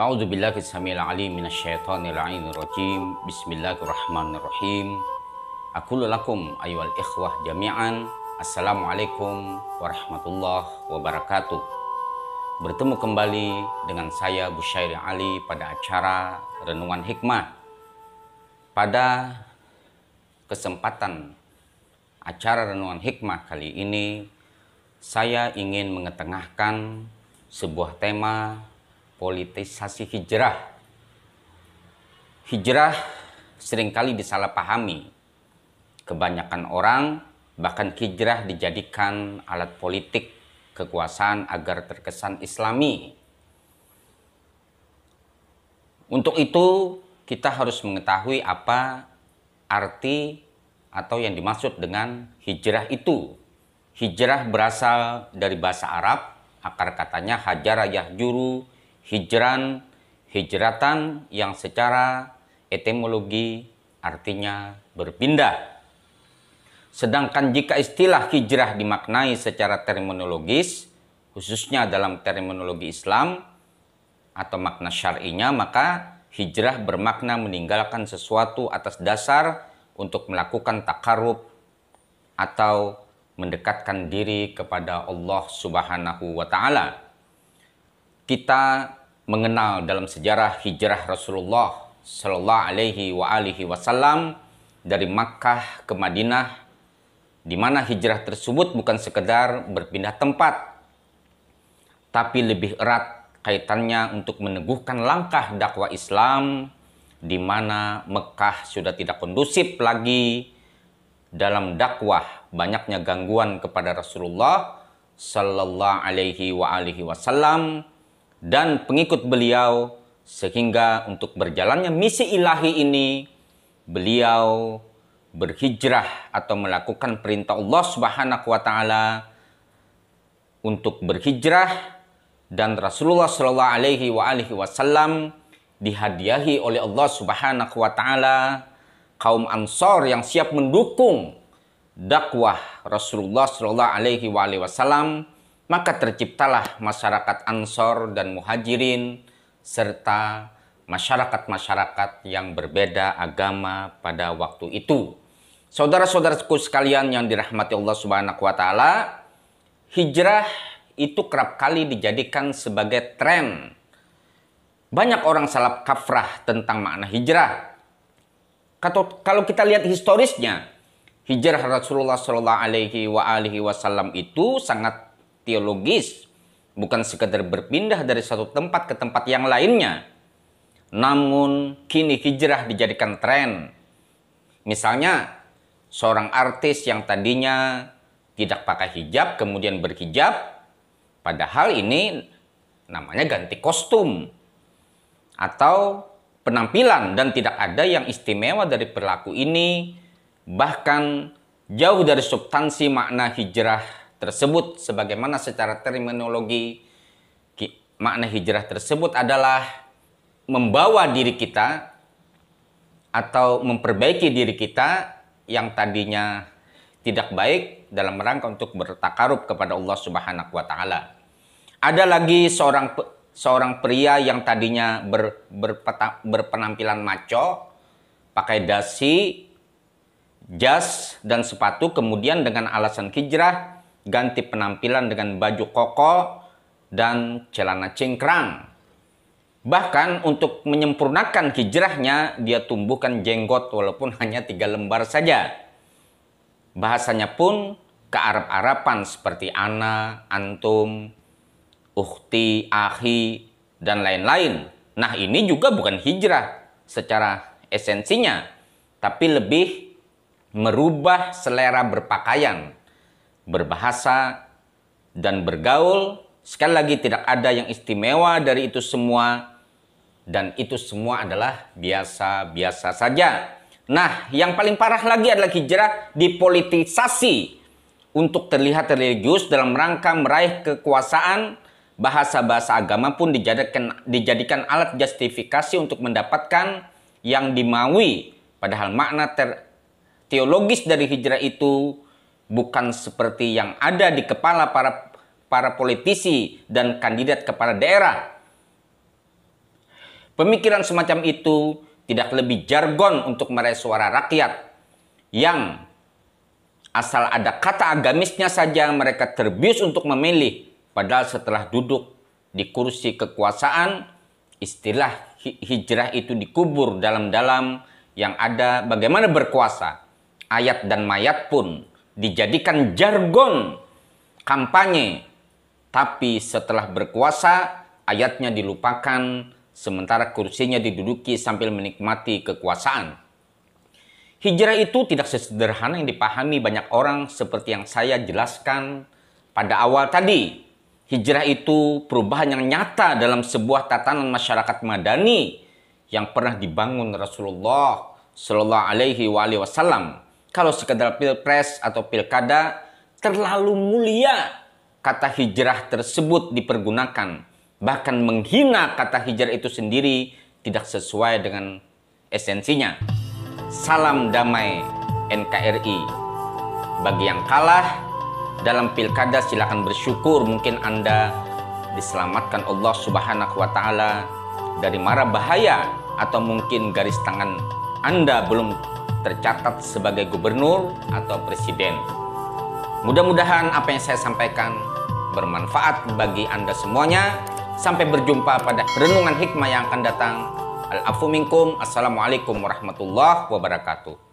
A'udzubillahi samil alim minasyaitonir rajim. Bismillahirrahmanirrahim. Aqulu lakum ayyuhal ikhwah jami'an. Assalamualaikum warahmatullahi wabarakatuh. Bertemu kembali dengan saya Busyairi Ali pada acara Renungan Hikmah. Pada kesempatan acara Renungan Hikmah kali ini, saya ingin mengetengahkan sebuah tema politisasi hijrah. Hijrah seringkali disalahpahami. Kebanyakan orang bahkan hijrah dijadikan alat politik kekuasaan agar terkesan Islami. Untuk itu kita harus mengetahui apa arti atau yang dimaksud dengan hijrah itu. Hijrah berasal dari bahasa Arab, akar katanya hajara yahjuru, hijran, hijratan, yang secara etimologi artinya berpindah. Sedangkan jika istilah hijrah dimaknai secara terminologis, khususnya dalam terminologi Islam atau makna syar'inya, maka hijrah bermakna meninggalkan sesuatu atas dasar untuk melakukan takarrub atau mendekatkan diri kepada Allah Subhanahu wa Ta'ala. Kita mengenal dalam sejarah hijrah Rasulullah Sallallahu Alaihi Wasallam dari Makkah ke Madinah, di mana hijrah tersebut bukan sekedar berpindah tempat, tapi lebih erat kaitannya untuk meneguhkan langkah dakwah Islam, di mana Mekah sudah tidak kondusif lagi dalam dakwah, banyaknya gangguan kepada Rasulullah Sallallahu Alaihi Wasallam dan pengikut beliau, sehingga untuk berjalannya misi ilahi ini beliau berhijrah atau melakukan perintah Allah Subhanahu wa Ta'ala untuk berhijrah, dan Rasulullah Sallallahu Alaihi Wasallam dihadiahi oleh Allah Subhanahu wa Ta'ala kaum Ansor yang siap mendukung dakwah Rasulullah Sallallahu Alaihi Wasallam. Maka terciptalah masyarakat Ansor dan Muhajirin serta masyarakat-masyarakat yang berbeda agama pada waktu itu. Saudara-saudaraku sekalian yang dirahmati Allah Subhanahu wa Ta'ala, hijrah itu kerap kali dijadikan sebagai tren. Banyak orang salah kaprah tentang makna hijrah. Kalau kita lihat historisnya, hijrah Rasulullah Sallallahu Alaihi Wasallam itu sangat teologis, bukan sekedar berpindah dari satu tempat ke tempat yang lainnya. Namun kini hijrah dijadikan tren. Misalnya seorang artis yang tadinya tidak pakai hijab kemudian berhijab, padahal ini namanya ganti kostum atau penampilan, dan tidak ada yang istimewa dari perilaku ini, bahkan jauh dari substansi makna hijrah tersebut. Sebagaimana secara terminologi makna hijrah tersebut adalah membawa diri kita atau memperbaiki diri kita yang tadinya tidak baik dalam rangka untuk bertakarub kepada Allah Subhanahu wa Ta'ala. Ada lagi seorang pria yang tadinya berpenampilan maco, pakai dasi, jas dan sepatu, kemudian dengan alasan hijrah ganti penampilan dengan baju koko dan celana cingkrang. Bahkan untuk menyempurnakan hijrahnya, dia tumbuhkan jenggot walaupun hanya 3 lembar saja. Bahasanya pun kearab-arapan seperti ana, antum, ukhti, akhi, dan lain-lain. Nah, ini juga bukan hijrah secara esensinya, tapi lebih merubah selera berpakaian, berbahasa, dan bergaul. Sekali lagi, tidak ada yang istimewa dari itu semua, dan itu semua adalah biasa-biasa saja. Nah, yang paling parah lagi adalah hijrah dipolitisasi untuk terlihat religius dalam rangka meraih kekuasaan. Bahasa-bahasa agama pun dijadikan alat justifikasi untuk mendapatkan yang dimaui, padahal makna teologis dari hijrah itu bukan seperti yang ada di kepala para politisi dan kandidat kepala daerah. Pemikiran semacam itu tidak lebih jargon untuk meraih suara rakyat yang asal ada kata agamisnya saja mereka terbius untuk memilih. Padahal setelah duduk di kursi kekuasaan, istilah hijrah itu dikubur dalam-dalam yang ada bagaimana berkuasa. Ayat dan mayat pun dijadikan jargon kampanye. Tapi setelah berkuasa, ayatnya dilupakan, sementara kursinya diduduki sambil menikmati kekuasaan. Hijrah itu tidak sesederhana yang dipahami banyak orang seperti yang saya jelaskan pada awal tadi. Hijrah itu perubahan yang nyata dalam sebuah tatanan masyarakat madani yang pernah dibangun Rasulullah Shallallahu Alaihi Wasallam. Kalau sekedar pilpres atau pilkada, terlalu mulia kata hijrah tersebut dipergunakan. Bahkan menghina kata hijrah itu sendiri tidak sesuai dengan esensinya. Salam damai NKRI. Bagi yang kalah dalam pilkada silakan bersyukur, mungkin Anda diselamatkan Allah Subhanahu wa taala dari mara bahaya, atau mungkin garis tangan Anda belum tercatat sebagai gubernur atau presiden. Mudah-mudahan apa yang saya sampaikan bermanfaat bagi Anda semuanya. Sampai berjumpa pada renungan hikmah yang akan datang. Al-afu minkum. Assalamualaikum warahmatullahi wabarakatuh.